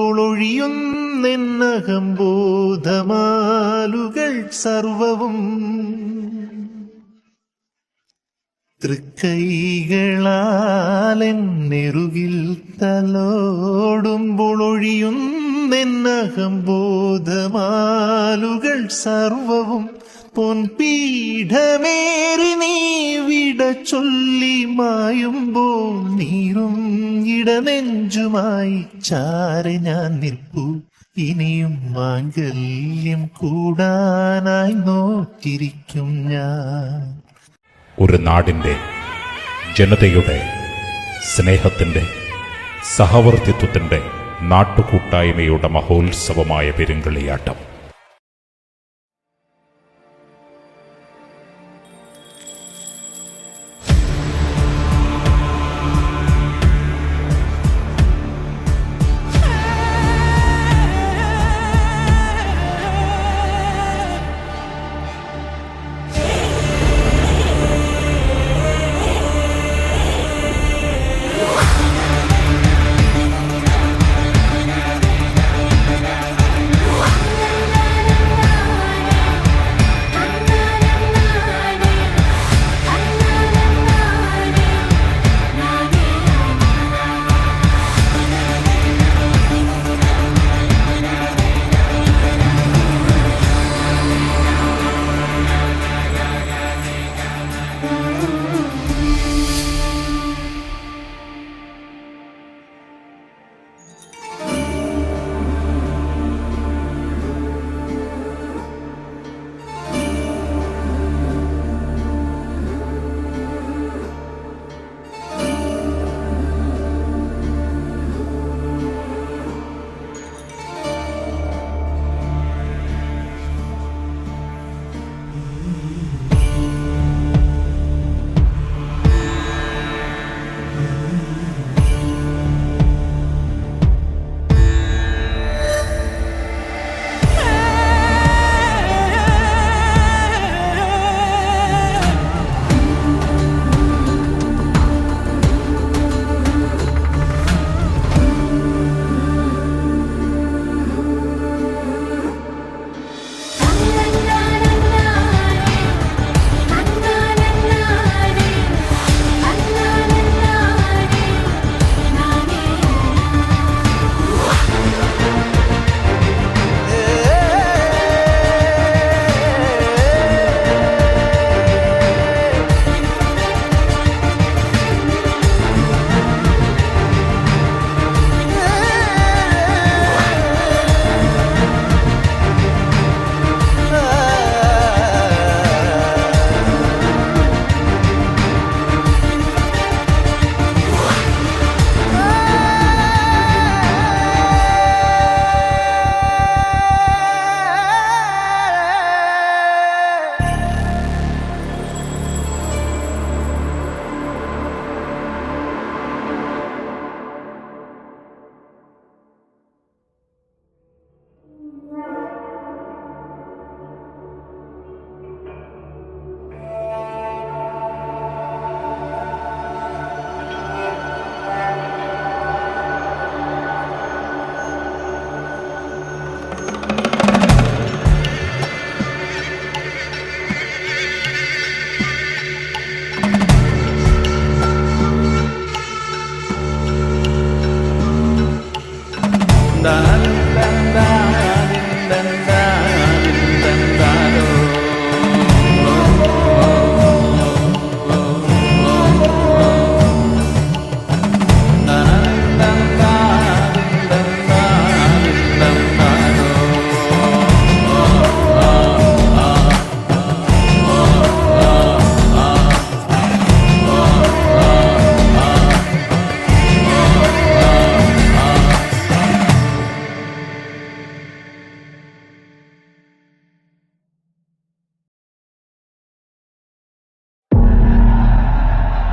തലോടുമ്പോഴൊഴിയുന്നഹംബോധമാലുകൾ സർവവും തൃക്കൈകളാലെന്നെറുകിൽ തലോടുമ്പോഴൊഴിയുന്നഹംബോധമാലുകൾ സർവവും പൊൻപീഠമേറി നീ വിട ചൊല്ലി മായുമ്പോൾ നീറും ഇടനെഞ്ചുമായി ചാരി ഞാൻ നിൽപ്പു. ഇനിയും മാംഗല്യം കൂടാനായി നോക്കിയിരിക്കും ഞാൻ. ഒരു നാടിൻ്റെ ജനതയുടെ സ്നേഹത്തിൻ്റെ സഹവർത്തിത്വത്തിൻ്റെ നാട്ടുകൂട്ടായ്മയുടെ മഹോത്സവമായ പെരുങ്കളിയാട്ടം.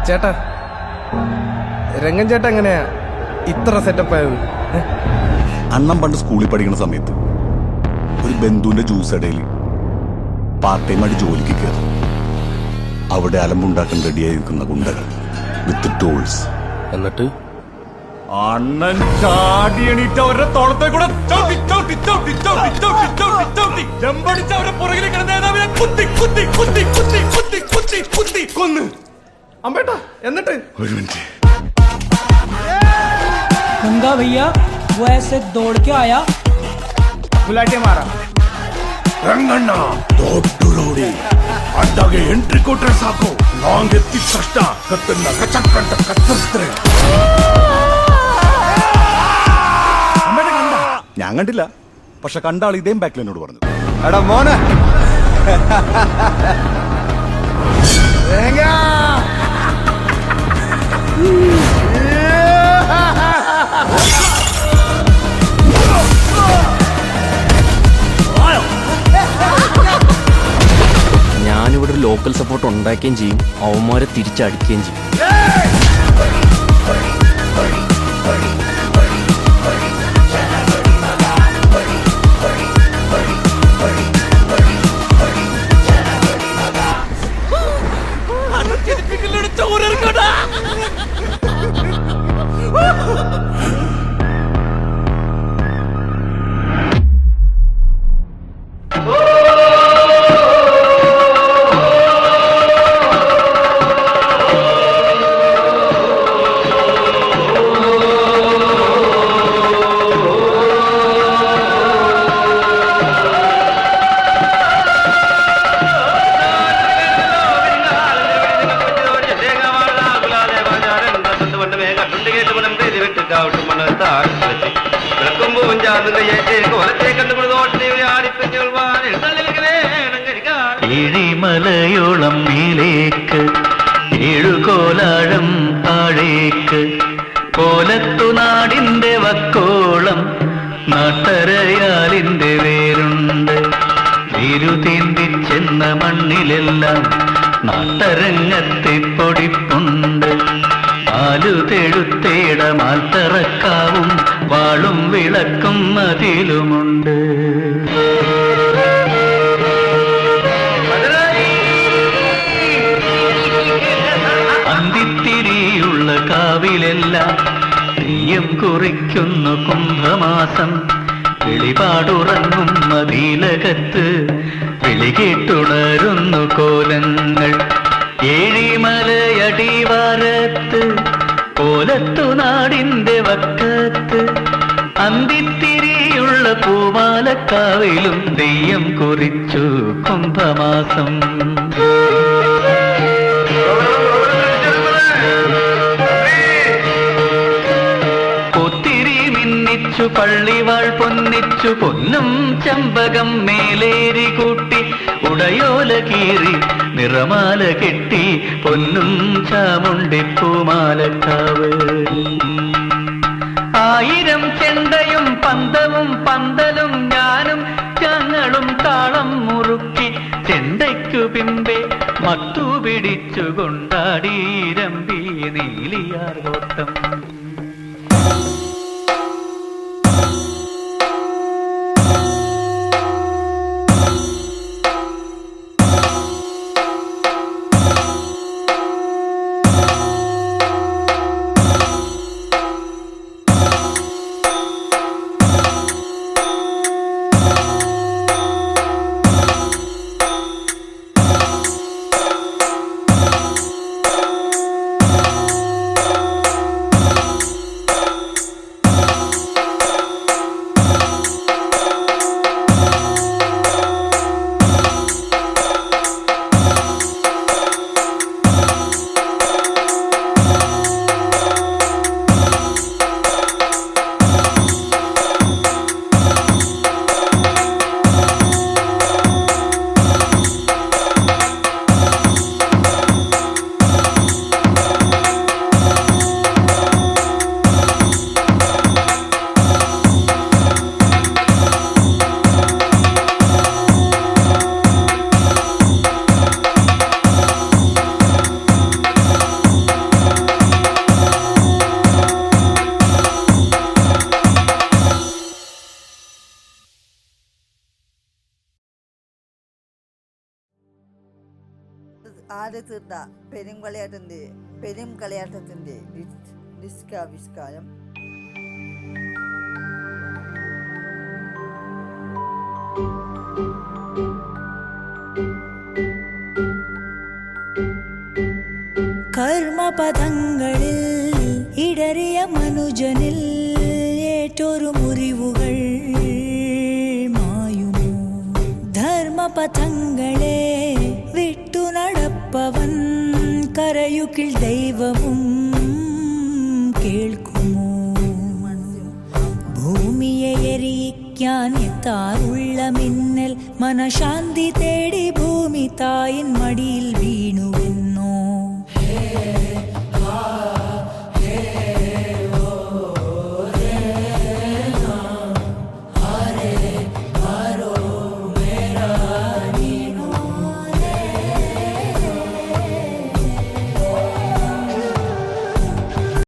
ചേട്ടാ, രംഗൻ ചേട്ടാ എങ്ങനെയാ ഇത്ര സെറ്റപ്പ് ആയത്? അണ്ണം പണ്ട് സ്കൂളിൽ പഠിക്കുന്ന സമയത്ത് ഒരു ബന്ധുവിന്റെ ജ്യൂസ് ഇടയിൽ പാർട്ട് ടൈം ആയിട്ട് ജോലിക്ക് കയറി. അവിടെ അലമ്പുണ്ടാക്കാൻ റെഡിയായി നിൽക്കുന്ന ഗുണ്ടകൾ വിത്ത് ടൂൾസ്. എന്നിട്ട് അണ്ണൻ ചാടി എണീറ്റ അവരുടെ തോളത്തെ കൂടെ ചവിട്ടി ചവിട്ടി ചവിട്ടി ചവിട്ടി ചവിട്ടി ചവിട്ടി ചവിട്ടി ജമ്പടിച്ച് അവരുടെ പുറകിൽ കിടന്ന നേതാവിനെ കുത്തി കുത്തി കുത്തി കുത്തി കുത്തി കുത്തി കുത്തി കൊന്ന്. അമ്പേട്ടാ എന്നിട്ട് ഒരു മിനിറ്റ്. गंगा भैया वो ऐसे दौड़ के आया, गुलाटे मारा. ರಂಗಣ್ಣ ದೊಡ್ಡ ರೌಡಿ ಅಡ್ಡಾಗೆ ಎಂಟ್ರಿ ಕೊಟ್ರೆ ಸಾಕು, ಲಾಂಗ್ ಎತ್ತಿದ ತಕ್ಷಣ ಕತ್ತನ್ನ ಕಚಕ್ ಅಂತ ಕತ್ತರಿಸ್ತಾರೆ. ഞാൻ കണ്ടില്ല, പക്ഷെ കണ്ട ആൾ ഇതേം ബാക്കിൽ എന്നോട് പറഞ്ഞു. എടാ മോനെ ഞാനിവിടെ ഒരു ലോക്കൽ സപ്പോർട്ട് ഉണ്ടാക്കുകയും ചെയ്യും, അവന്മാരെ തിരിച്ചടിക്കുകയും ചെയ്യും. ഏഴിമലയോളം മേലേക്ക് ഏഴുകോലാഴം താഴേക്ക് കോലത്തുനാടിന്റെ വക്കോളം നാട്ടരയാലിന്റെ വേരുണ്ട്. വേരുതീന്തിച്ചെന്ന മണ്ണിലെല്ലാം നാട്ടരങ്ങത്തെ പൊടിപ്പുണ്ട്. ആലുതെഴുത്തേട മാൽത്തറക്കാവും വാളും വിളക്കും അതിലുമുണ്ട്. അന്തിത്തിരിയുള്ള കാവിലെല്ലാം തെയ്യം കുറിക്കുന്നു കുംഭമാസം. വെളിപാടുറങ്ങും മതിലകത്ത് വിളികേട്ടുണരുന്നു കോലങ്ങൾ. ഏഴിമലയടിവാരത്ത് കോലത്തുനാടിന്റെ വക്കത്ത് അന്തിത്തിരിയുള്ള പൂമാലക്കാവിലും തെയ്യം കുറിച്ചു കുംഭമാസം. മിന്നിച്ചു പള്ളിവാൾ പൊന്നിച്ചു പൊന്നും ചമ്പകം മേലേരി കൂട്ടി ഉടയോല കീറി നിറമാല കെട്ടി പൊന്നും ചാമുണ്ടിപ്പൂമാലക്കാവ്. 1000 ചെണ്ടയും പന്തവും പന്തലും ഞാനും ഞങ്ങളും താളം മുറുക്കി ചെണ്ടയ്ക്കു പിമ്പെ മട്ടു പിടിച്ചു കൊണ്ടാടീരമ്പി നീലിയാർ കോട്ടം. ആദ്യ തീർത്ത പെരും കളിയാട്ടത്തിന്റെ ഡിസ്കാവിഷ്കാരം ധർമ്മപഥങ്ങളിൽ ഇടറിയ മനുജനിൽ ഏറ്റൊരു മുറിവുകൾ മായുമോ? ധർമ്മപഥങ്ങളെ വിട്ടു നടപ്പവൻ കരയുകിൽ ദൈവവും കേൾക്കുമോ? ഭൂമിയെ എരിയിക്കാൻ എത്താറുള്ള മിന്നൽ മനഃശാന്തി തേടി ഭൂമി തായിൻ മടിയിൽ വീണുവെന്നോ?